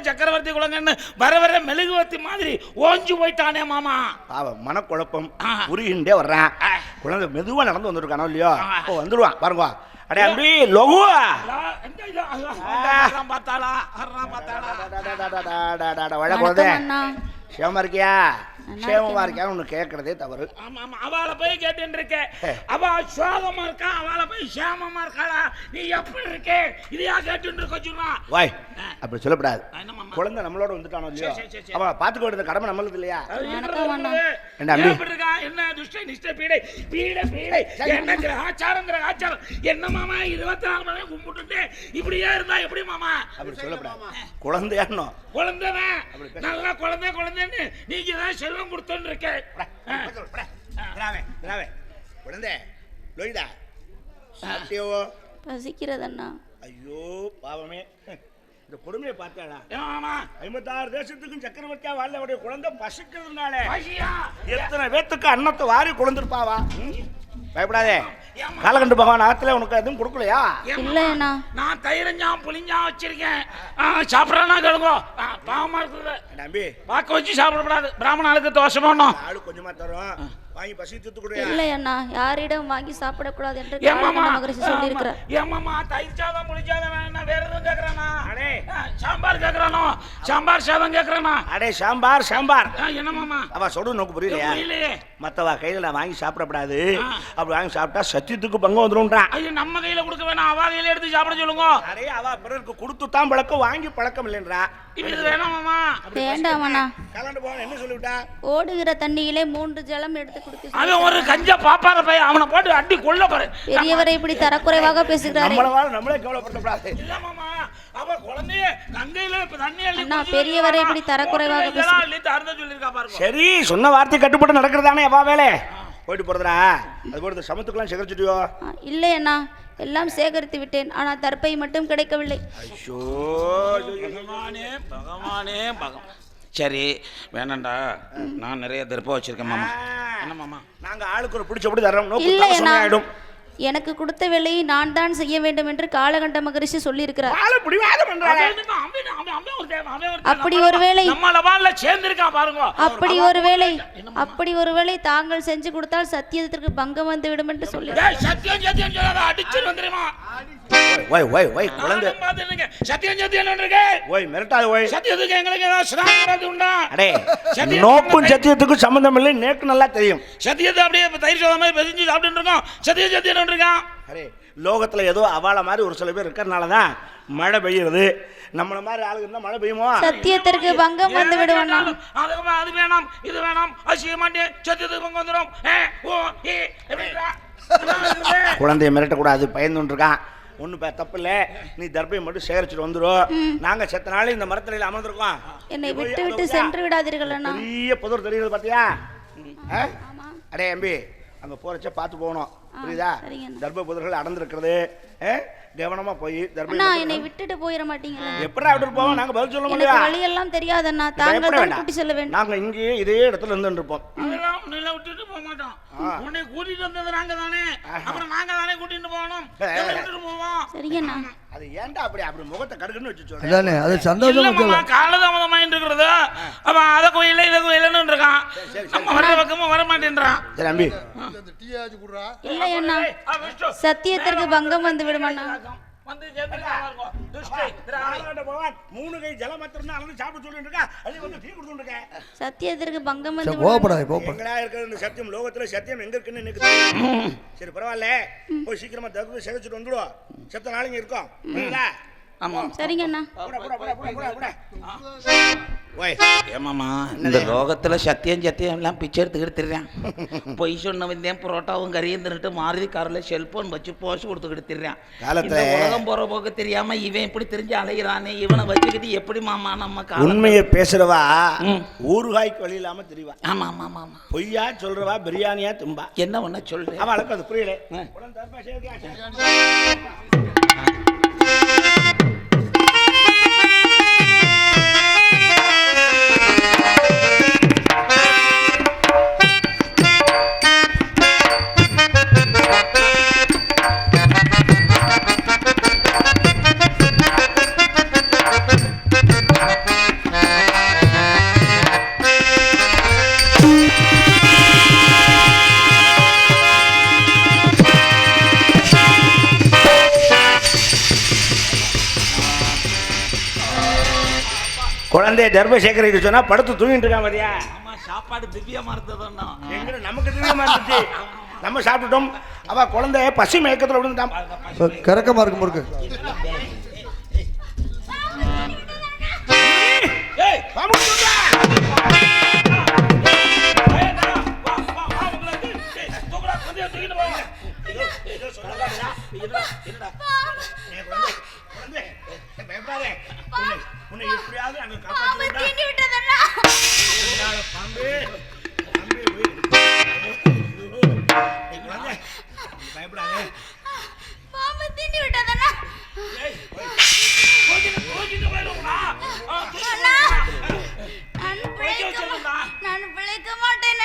சக்கரவர்த்தி குழந்தைன்னு வர வர மெழுகுவர்த்தி மாதிரி ஓஞ்சு போயிட்டானே மாமா. பாவம் மனக்குழப்பம் உருகிண்டே வர்றான். குழந்தை மெதுவா நடந்து வந்துருக்கானோ இல்லையோ இப்போ வந்துருவான் பாருங்க. அடே அம்பி லகு சேமமா இருக்கியா? சேமமா இருக்கியான்னு ஒண்ணு கேட்கறதே தவறு. அவளை போய் கேட்டு இருக்கேன். அவ சோகமா இருக்கா, அவளை போய் சேமமா இருக்காளா, நீ எப்படி இருக்க இதையா கேட்டு இருக்க சொன்னா? வாய் அப்படி சொல்லக்கூடாது. குழந்தை நம்மளோட வந்துட்டானோ இல்லையோ அவ பாத்துக்க வேண்டிய கடமை நம்மளுக்கு இல்லையா? என்ன துஷ்ட நிஷ்ட பீடை பீடை பீடை என்ன கிரகாச்சாரம் கிரகாச்சாரம் என்ன மாமா 24 மணி நேரம் கும்பிட்டு இப்படியே இருந்தா எப்படி மாமா? அப்படி சொல்லக்கூடாது. குழந்தையானோ குழந்தைதான் நல்லா குழந்தை குழந்தைன்னு நீங்க தான் செல்வம் கொடுத்தோன்னு இருக்க. குழந்தை லோயிடா சாப்பிட்டியோ? பசிக்கிறதண்ணா. ஐயோ பாவமே இந்த கொடுமையை பார்த்தாளா? 56 தேசத்துக்கும் சக்கரவர்த்தியா வாழ்ந்தவருடைய குழந்தை பசிக்கிறதுனால எத்தனை பேத்துக்கு அன்னத்தை வாரி குழந்திருப்பாவா? பயப்படாதே. காலகண்டு பகவான் ஆத்துல உனக்கு எதுவும் கொடுக்கலையா? இல்லைண்ணா. நான் தயிரஞ்சாம் புளிஞ்சா வச்சிருக்கேன். சாப்பிடறா கேளுங்க. பாவமா இருக்குது நம்பி. பாக்க வச்சு சாப்பிடக்கூடாது. பிராமண ஆளுக்கு தோசை போடணும். ஆளு கொஞ்சமா தரும். வாங்கி பசி தூத்து கொடுயா. இல்லையண்ணா, யாரிடம் வாங்கி சாப்பிடக்கூடாது என்று மகரிஷி சொல்லியிருக்கிறார். ஏமாமா தயிர் சாதம் புளிச்சாதம் வேணா வேற எதுவும் கேட்கறானா? அடே சாம்பார் கேட்கறானோ? சாம்பார் சாதம் கேட்கறானா? அடே சாம்பார் சாம்பார் என்ன மாமா? அவ சொல்றது நோக்கு புரியலையா? புரியலையே. மத்தவா கையில நான் வாங்கி சாப்பிடக்கூடாது. அப்படி வாங்கி சாப்பிட்டா சத்தியத்துக்கு பங்கம் வந்துரும்ன்றான். ஐயோ நம்ம கையில கொடுக்க வேணாம், அவ கையில எடுத்து சாப்பிட சொல்லுங்க. அடே அவ பிறருக்கு கொடுத்து தான் பழக்கம், வாங்கி பழக்கம் இல்லைன்றா. இது வேணாம் மாமா. வேண்டாமண்ணா. கலந்து போன என்ன சொல்லிவிட்டா? ஓடுகிற தண்ணியிலே 3 ஜலம் எடுத்து கொடுத்து. அவன் ஒரு கஞ்ச பாப்பார பையன், அவனை போட்டு அடி கொல்ல பாரு. பெரியவரை இப்படி தரக்குறைவாக பேசுகிறாரு. நம்மளே கவலைப்படக்கூடாது. இல்ல மாமா, அவ குழந்தைய கங்கையில தண்ணி அள்ளி அண்ணா, பெரியவரை இப்படி தரக்குறைவாக பேசுகிறாரு. சரி சொன்ன வார்த்தை கட்டுப்பட்டு நடக்கிறதானே அவ வேலை. போயிட்டு போறதுடா. அது போறது சமத்துக்கெல்லாம் சேகரிச்சுட்டியோ? இல்லையண்ணா, எல்லாம் சேகரித்து விட்டேன். ஆனால் தர்பை மட்டும் கிடைக்கவில்லை. ஐயோ பகவானே பகவானே பகவான். சரி வேணாண்டா, நான் நிறைய தர்பை வச்சிருக்கேன் மாமா. என்ன மாமா? நாங்க ஆளுக்கு ஒரு பிடிச்சபடி தரோம். இல்லையண்ணா, எனக்கு கொடுத்த வேலையை நான் தான் செய்ய வேண்டும் என்று காலகண்ட மகரிஷி சொல்லி இருக்கிறார். அப்படி ஒருவேளை தாங்கள் செஞ்சு கொடுத்தால் சத்தியத்திற்கு பங்கம் வந்து விடும் என்று சொல்லி. நோக்கும் சத்தியத்துக்கும் சம்பந்தம் இல்லை. நேக்கு நல்லா தெரியும். சத்தியத்தை அப்படியே தயிர் சாதம் மாதிரி பெசிஞ்சு சாப்பிட்டு இருக்கோம். சத்தியம் சத்தியம் இருக்கான். லோகத்துல ஏதோ அவாள மாதிரி ஒரு சில பேர் இருக்கிறதுனாலதான் மழை பெய்யுறது. நம்மள மாதிரி ஆளுங்க இருந்தா மழை பெய்யுமோ? சத்தியத்திற்கு பங்கம் வந்து விடுவான். அது வேணாம் இது வேணாம் அசிய மாட்டேன். சத்தியத்துக்கு பங்கம் வந்துடும். குழந்தைய மிரட்டக்கூடாது, பயந்து இருக்கான். ஒண்ணு தப்பு இல்ல. நீ தர்பையை மட்டும் சேகரிச்சுட்டு வந்துடும். நாங்க செத்த நாள் இந்த மரத்தலையில அமர்ந்திருக்கோம். என்னை விட்டு விட்டு சென்று விடாதீர்கள். பெரிய புதர் தெரியுது பாத்தியா? அடே அம்பி, அங்க போறச்ச பார்த்து போகணும். புரியுதா? தர்ப புதர்கள் அடர்ந்திருக்கிறது. கவனமா போய் என்னை விட்டுட்டு போயிட மாட்டீங்க. எப்படா விட்டுட்டு போவோம்? நாங்க பதில் சொல்ல முடியாது. எனக்கு வழி எல்லாம் தெரியாதண்ணா, தாங்கள் தான் கூட்டி செல்ல வேண்டும். நாங்க இங்கே இதே இடத்துல இருந்து இருப்போம். அதெல்லாம் விட்டுட்டு போக மாட்டோம். உன்னை கூட்டிட்டு வந்தது நாங்க தானே, அப்புறம் நாங்க தானே கூட்டிட்டு போகணும். விட்டுட்டு போவோம். சரிங்கண்ணா. அது ஏன்டா அப்படி முகத்தை கடுக்குன்னு வச்சு சொல்றேன். அதானே, அது சந்தோஷமா காலதாமதமாயிட்டு இருக்கிறது. அவன் அதை கோயில இதை கோயிலன்னு இருக்கான். நம்ம வர பக்கமும் வர மாட்டேன்றான். சரி அம்பி, இல்லையண்ணா, சத்தியத்திற்கு பங்கம் வந்து விடுமாண்ணா. சத்தியத்திற்கு பங்கம் வந்து சத்தியம் லோகத்துல சத்தியம் எங்க இருக்குன்னு. சரி பரவாயில்ல, போய் சீக்கிரமா தகுதி சேகரிச்சுட்டு வந்துடுவோம். செத்த நாளைங்க இருக்கோம். சரிங்கண்ணா. ஏமாமா, இந்த லோகத்துல சத்தியம் சத்தியம் எல்லாம் பிச்சை எடுத்துக்கிட்டுறேன். பொய் சொன்ன வந்தேன், புரோட்டாவும் கறியும் தின்னுட்டு மாருதி காரில் செல்போன் வச்சு போஸ்ட் கொடுத்துக்கிட்டுறேன். இந்த உலகம் போற போக்கு தெரியாம இவன் இப்படி தெரிஞ்சு அலைகிறானே, இவனை வச்சுக்கிட்டு எப்படி மாமா நம்ம உண்மையை பேசுறவா ஊறுகாய்க்கு வழி இல்லாம தெரிவா. ஆமா ஆமா ஆமா, பொய்யா சொல்றவா பிரியாணியா தும்பா. என்ன ஒண்ணு சொல்றேன், அவளுக்கு அது புரியல. குழந்தைய தர்மசேகரிக்கு சொன்னா படுத்து தூங்கிட்டு இருக்கான் பாத்தியா? ஆமா, சாப்பாடு திவ்யமா இருந்ததுன்னா எங்க நமக்கு திவ்யமா இருந்துச்சு. நம்ம சாப்பிட்டுட்டோம். அவ குழந்தைய பசி மயக்கத்துல விழுந்துட்டான். கறக்கமா இருக்கும் முறுக்கு. ஏய் பாம்பு குடுடா. உன்னை எப்படியாவது அங்க காப்பாத்தி பயப்படாதே. நான் பிழைக்க மாட்டேன்.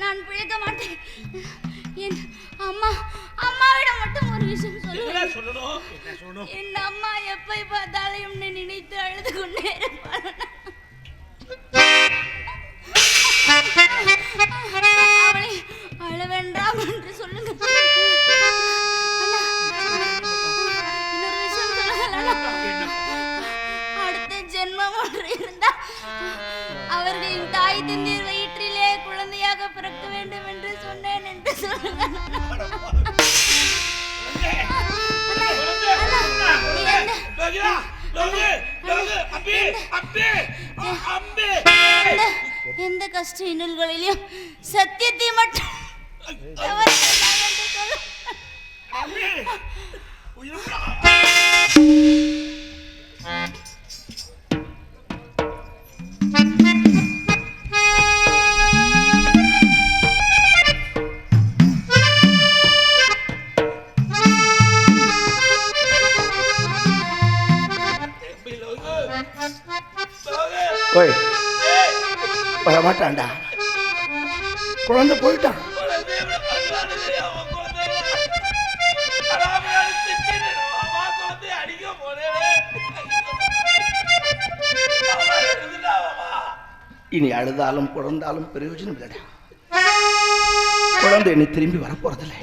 நான் பிழைக்க மாட்டேன். என் அம்மாவிடம் மட்டும் ஒரு விஷயம் சொல்லணும். என் அம்மா எப்பை பார்த்தாலும் என்னை நினைத்து அழுது கொண்டே இருப்பாள். அவளை அழ வேண்டாம் என்று சொல்லுங்க. இன்னொரு விஷயம் சொல்லுங்க. அடுத்த ஜென்மம் ஒன்று இருந்தால் அவர்களின் தாய் தந்தையர் வயிற்றிலே குழந்தையாக பிறக்க வேண்டும் என்று சொன்னேன் என்று சொல்லுங்க. எந்த கஷ்ட இன்னல்களிலும் சத்தியத்தை மட்டும் ஓய் வரமாட்டான்டா. குழந்தை போயிட்டான். இனி அழுதாலும் குழந்தாலும் பிரயோஜனம் இல்லடா. குழந்தை இனி திரும்பி வரப்போறதில்லை.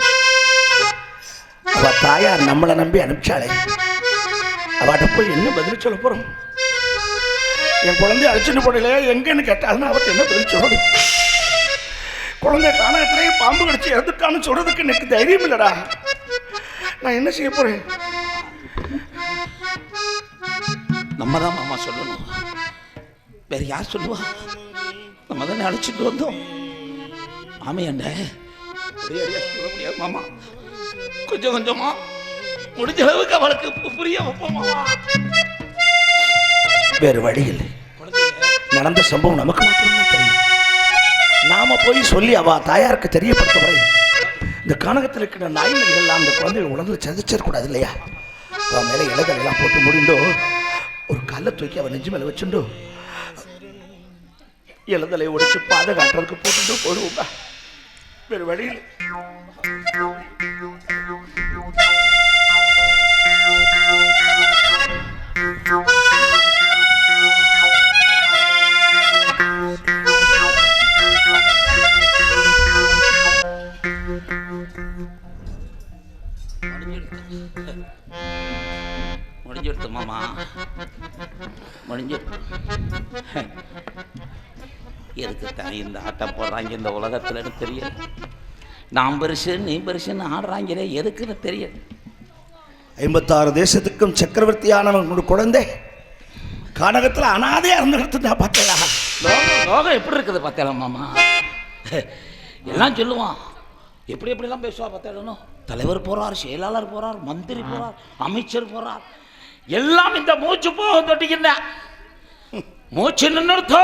அவ தாயார் நம்மளை நம்பி அனுப்பிச்சாளே, அவட்ட போய் என்ன பதில் சொல்ல போறோம்? என் குழந்தைய அழைச்சிட்டு போடலையே எங்கன்னு கேட்டாலும் அவர்கிட்ட என்ன பதில் சொல்லணும்? குழந்தை காணகத்திலேயே பாம்பு கடிச்சு இறந்துட்டான்னு சொல்றதுக்கு எனக்கு தைரியம் இல்லடா. நான் என்ன செய்ய போறேன்? நம்ம தான் மாமா சொல்லணும். வேற யார் சொல்லுவா? நம்ம தானே அழைச்சிட்டு வந்தோம். ஆமையாண்ட ஒரே அடியா சொல்ல முடியாது மாமா. கொஞ்சம் கொஞ்சமா முடிஞ்ச அளவுக்கு அவளுக்கு புரிய வைப்போம் மாமா. வேறு வழி இல்லை. நடந்த சம்பவம் நமக்கு மட்டும்தான் தெரியும். நாம போய் சொல்லி அவ தாயாருக்கு தெரியப்படுத்த வரை இந்த கானகத்தில் இருக்கிற நாய்மணிகள் எல்லாம் அந்த குழந்தைகள் உடம்புல சதிச்சிடக்கூடாது இல்லையா? அவன் மேலே இலைகள் எல்லாம் போட்டு முடிண்டோ, ஒரு கல்லை தூக்கி அவன் நெஞ்சு மேலே வச்சுண்டோ, இலதலை உடைச்சு பாதை காட்டுறதுக்கு போட்டுட்டு போடுவோம்பா. வேறு வழியில் முடிஞ்சிடுத்து மாமா, முடிஞ்சிடுத்து. எதுக்கு தான் இந்த ஆட்டம் போடுறாங்க இந்த உலகத்துலன்னு தெரியல. நான் பெருசு நீ பெருசுன்னு ஆடுறாங்களே எதுக்குன்னு தெரியல. 56 தேசத்துக்கும் சக்கரவர்த்தியானவங்க குழந்தை கானகத்தில் அனாதையா இருந்துட்டு பார்த்தா லோகம் எப்படி இருக்குது பார்த்தா மாமா? எல்லாம் சொல்லுவான், எப்படி எப்படிலாம் பேசுவா பார்த்தாலும். தலைவர் போறார், செயலாளர் போறார், மந்திரி போறார், அமைச்சர் போறார், எல்லாம் இந்த மூச்சு போக தொட்டிக்கின்ற மூச்சு நின்றுத்தோ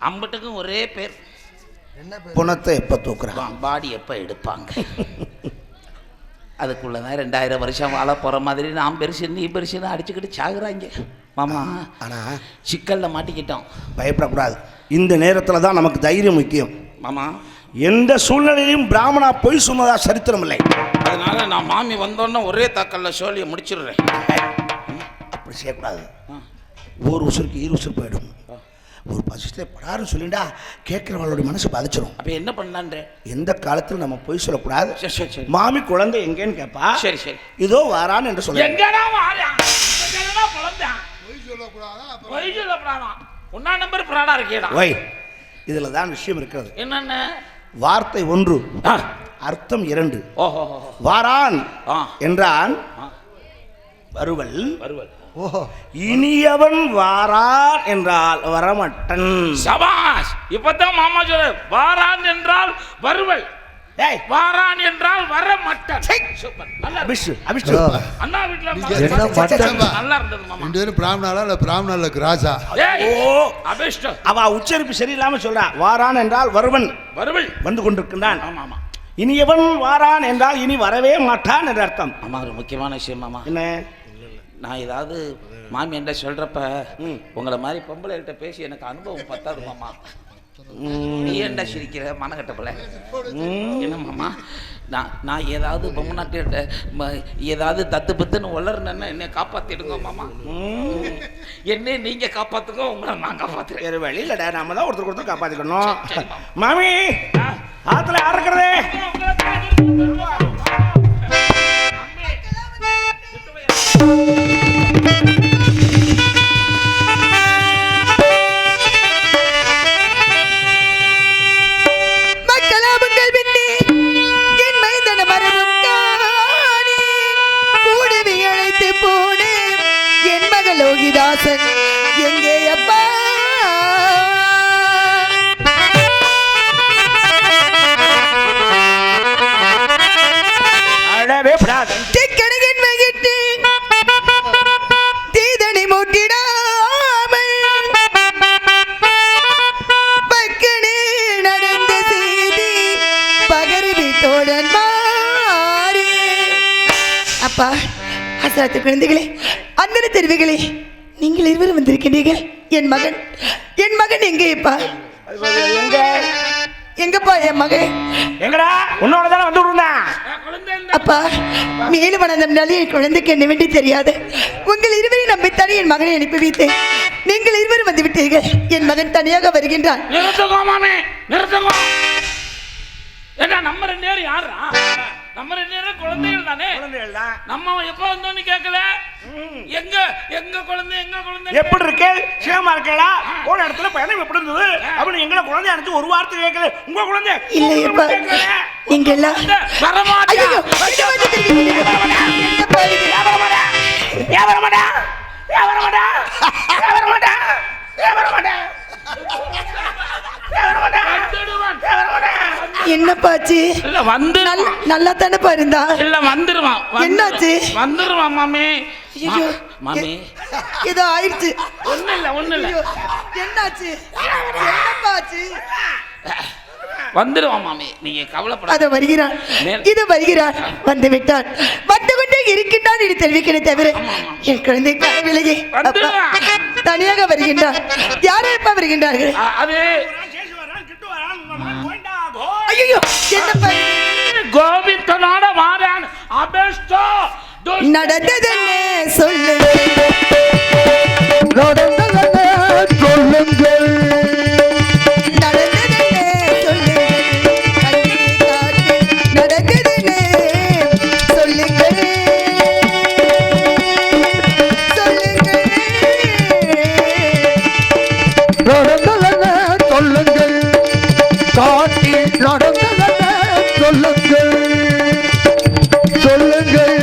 அம்பட்டுக்கும் ஒரே பேர். புணத்தை எப்ப தூக்குறான், பாடி எப்ப எடுப்பாங்க. அதுக்குள்ளதான் 2000 வருஷம் வாழ போற மாதிரி நான் பெருசு நீ பெருசுன்னு அடிச்சுக்கிட்டு சாகுறாங்க மாமா. ஆனா சிக்கல்ல மாட்டிக்கிட்டோம். பயப்படக்கூடாது. இந்த நேரத்துல தான் நமக்கு தைரியம் முக்கியம் மாமா. எந்த சூழ்நிலையிலும் பிராமணா பொய் சொன்னதா சரித்திரம் இல்லை. அதனால நான் மாமி வந்தோன்னா ஒரே தாக்கல்ல சோழியை முடிச்சிடுறேன். அப்படி செய்யக்கூடாது. ஒரு உசுருக்கு 2 உசுறு போயிடும். ஒரு பசிலே படாருன்னு சொல்லிண்டா கேட்குறவங்களோட மனசு பாதிச்சிடும். அப்போ என்ன பண்ணலான்ற? எந்த காலத்தில் நம்ம பொய் சொல்லக்கூடாது. சரி சரி சரி. மாமி குழந்தை எங்கேன்னு கேட்பா. சரி சரி. இதோ வாரான்னு என்று சொல்ல. எங்கடா வாரா? பொய் சொல்லப்படாதான். ஒன்னா நம்பர் பிராடா இருக்கேடா. ஓய், இதுல தான் விஷயம் இருக்கிறது. என்னென்ன? வார்த்தை ஒன்று, அர்த்தம் இரண்டு. ஓஹோ. வாரான் என்றான் வருவல். ஓஹோ. இனியவன் வாரான் என்றால் வரமட்டன். சபாஷ். இப்பதான் மாமா சொல்ற. வாரான் என்றால் வருவல், வாரான் என்றால் வர மட்டன். சூப்பர். நல்லா அபிஷு அண்ணா வீட்ல என்ன மட்டன்? நல்லா இருந்தது மாமா. ரெண்டு பேரும் பிராமணாலா இல்ல பிராமணால கிராஸா? ஏய், ஓ அபிஷ்ட. அவ உச்சரிப்பு சரியில்லாம சொல்றா. வாரான் என்றால் வருவன், வருவல் வந்து கொண்டிருக்கின்றான். ஆமா ஆமா. இனியவன் வாரான் என்றால் இனி வரவே மாட்டான் என்ற அர்த்தம். ஆமா, ஒரு முக்கியமான விஷயம் மாமா. என்ன? நான் ஏதாவது மாமி என்ற சொல்றப்ப உங்களை மாதிரி பொம்பளை கிட்ட பேசி எனக்கு அனுபவம் பத்தாது மாமா. நீ என்ன சிரிக்கிற மனக்கட்டப்பல? என்ன மாமா, நான் ஏதாவது பொம்மை நாட்டு ஏதாவது தத்து பத்துன்னு வளர்னா என்னை காப்பாத்திடுங்க மாமா. என்ன நீங்க காப்பாத்துங்க, உங்களை நான் காப்பாத்துறேன். வேறு வழி இல்லடா, நாம தான் ஒருத்தர் ஒருத்தர் காப்பாத்திக்கணும். மாமி ஆத்துல அறக்கிறதே. லோகிதாசன் எங்கே அப்பா? அழவே படாத திக்கணகன் வகிட்டு தீதனை மூட்டிடாமல் பக்கனே நடந்த செய்தி பகருவி தோழன் மாறி. அப்பா, அசாத்து குழந்தைகளே, அந்த தெரிவுகளே, நீங்கள் இருவரும் வந்திருக்கிறீர்கள். என் மகன் எங்கேப்பா? எங்கப்பா என் மகன்? எங்கடா? உன்னோட தானே வந்து விடுனா? அப்பா, மேலும் வளர்ந்தாலும் என் குழந்தைக்கு என்ன வேண்டி தெரியாது. உங்கள் இருவரையும் நம்பித்தானே என் மகனை அனுப்பி வைத்தேன். நீங்கள் இருவரும் வந்து விட்டீர்கள். என் மகன் தனியாக வருகின்றான். நம்ம ரெண்டு பேரும் யாரா? நம்ம ரெண்டு பேரும் குழந்தைகள் தானே. நம்ம எப்ப வந்தோன்னு கேட்கல. எங்க குழந்தை எப்படி இருக்கு? சேமா இருக்கா? போன இடத்துல பயணம் எப்படி இருந்தது அப்படின்னு எங்களை குழந்தை அனுப்பிச்சு ஒரு வார்த்தை கேட்கல. உங்க குழந்தை இல்லையப்பா, நீங்க எல்லாம் என்னப்பாச்சு? நல்லா தானே பாருந்தா? இல்ல வந்துருவான். என்னாச்சு? வந்துருவான் மாமி. மாமி ஏதோ ஆயிடுச்சு. ஒண்ணு இல்ல. என்னாச்சு? என்னப்பாச்சு? வந்துருவான் மாமி, நீங்க கவலைப்படாத. அது வருகிறான், இது வருகிறான், வந்து விட்டான், வந்து கொண்டே இருக்கின்றான் என்று தெரிவிக்கிறேன் தவிர என் குழந்தை காணவில்லையே. தனியாக வருகின்றான். யாரும் எப்ப வருகின்றார்கள்? அது ஐயோ, என்ன கோவிந்தனோட மாறான் அபேஷ்டோ நடந்ததென்ன சொல்லு, சொல்லுங்கள். சொல்லுங்கள்.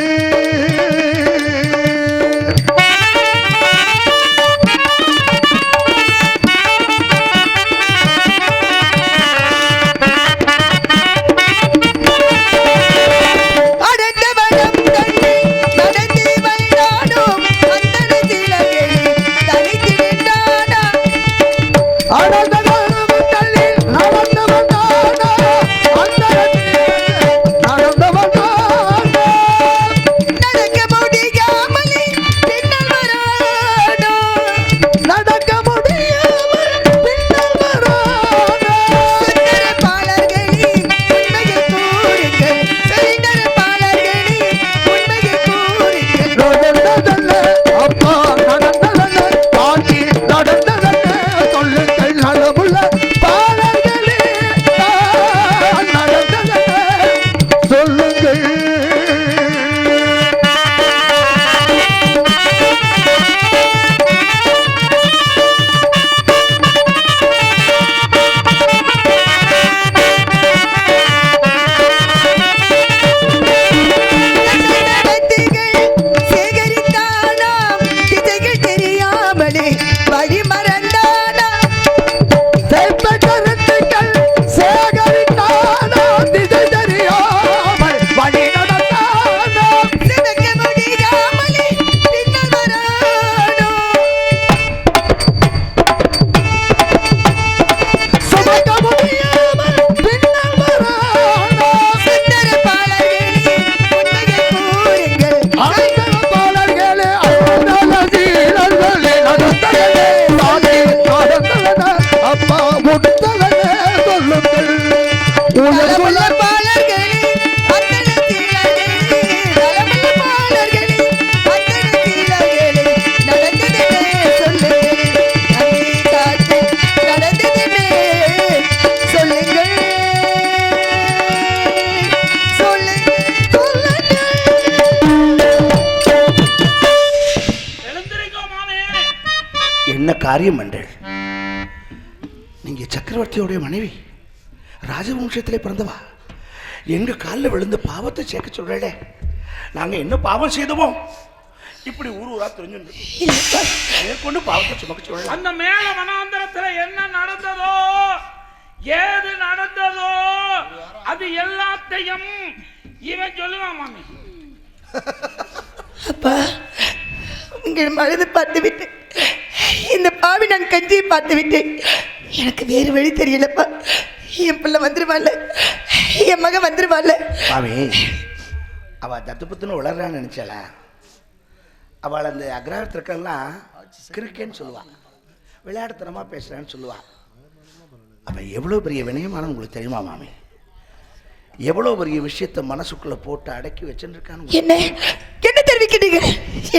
என்ன காரியம் என்றேள்? நீங்க சக்கரவர்த்தியோடைய மனைவி, ராஜவம்சத்திலே பிறந்தவா. எங்க காலில் விழுந்து பாவத்தை சேர்க்க சொல்றே. நாங்க என்ன பாவம் செய்தோமோ இப்படி ஊரா தெரிஞ்சு மேற்கொண்டு பாவத்தை சுமக்க சொல்ல. அந்த மேல வனாந்தரத்துல என்ன நடந்ததோ, ஏது நடந்ததோ, அது எல்லாத்தையும் இவன் சொல்லுவான் மாமி. அப்பா, உங்கள் மனது பார்த்து விட்டு இந்த பாவி நான் கஞ்சியை பார்த்து விட்டேன். எனக்கு வேறு வழி தெரியலப்பா. என் பிள்ளை வந்துருவாள், என் மகன் வந்துருவாள். மாமி, அவள் தத்துப்பத்துன்னு உளர்றான்னு நினைச்சாள. அவள் அந்த அக்ரஹத்திற்கெல்லாம் கிறுக்கேன்னு சொல்லுவாள், விளையாட்டுத்தனமாக பேசுகிறான்னு சொல்லுவாள். அவள் எவ்வளோ பெரிய வினயமான உங்களுக்கு தெரியுமா மாமி? எவ்வளோ பெரிய விஷயத்தை மனசுக்குள்ளே போட்டு அடக்கி வச்சுருக்கான்னு என்ன என்ன தெரிவிக்கிறீங்க?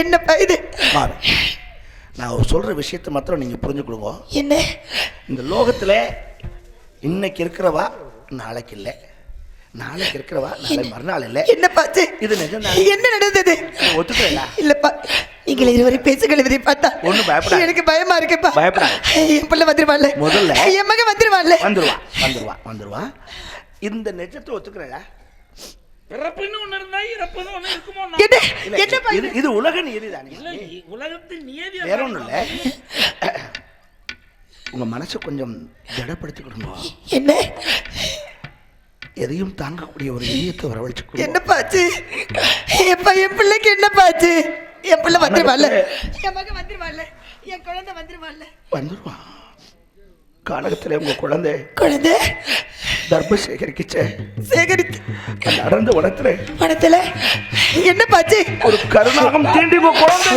என்னப்பா இது? மாமி, நான் சொல்கிற விஷயத்தை மாத்திரம் நீங்கள் புரிஞ்சு கொடுங்க. என்ன? இந்த லோகத்தில் இன்னைக்கு இருக்கிறவா நாளைக்கு இல்லை, நாளைக்கு இருக்கிறவா நாளை மறுநாள் இல்லை. என்ன பாச்சு? இது நிஜம். என்ன நடந்தது? ஒத்துக்கிறேன். இல்லப்பா, நீங்கள் இதுவரை பேசுகள் இதை பார்த்தா ஒன்றும் பயப்படாது. எனக்கு பயமா இருக்குப்பா. பயப்படாது. என் பிள்ளை வந்துருவாள், முதல்ல என் மகன் வந்துருவாள். வந்துருவா. இந்த நிஜத்தை ஒத்துக்கிறேன். பிறப்புன்னு ஒண்ணு இருந்தா இறப்புன்னு ஒண்ணு இருக்குமோ? இது உலக நீதி தானே. உலகத்தின் நியதி வேற ஒண்ணும் இல்ல. உங்க மனசை கொஞ்சம் திடப்படுத்திக்கிடுங்க. என்ன? எதையும் தாங்கக்கூடிய ஒரு இதயத்தை வரவழைச்சு. என்ன பாச்சு? எப்பா, என் பிள்ளைக்கு என்ன பாச்சு? என் பிள்ளை வந்துருவாள், என் மகன் வந்துருவாள், என் குழந்தை வந்துருவான். காலகத்துல உங்க குழந்தை தர்மம் சேகரித்து நடந்த உடத்துல என்ன பாச்சு? ஒரு கருணாகம் தீண்டி உங்க குழந்தை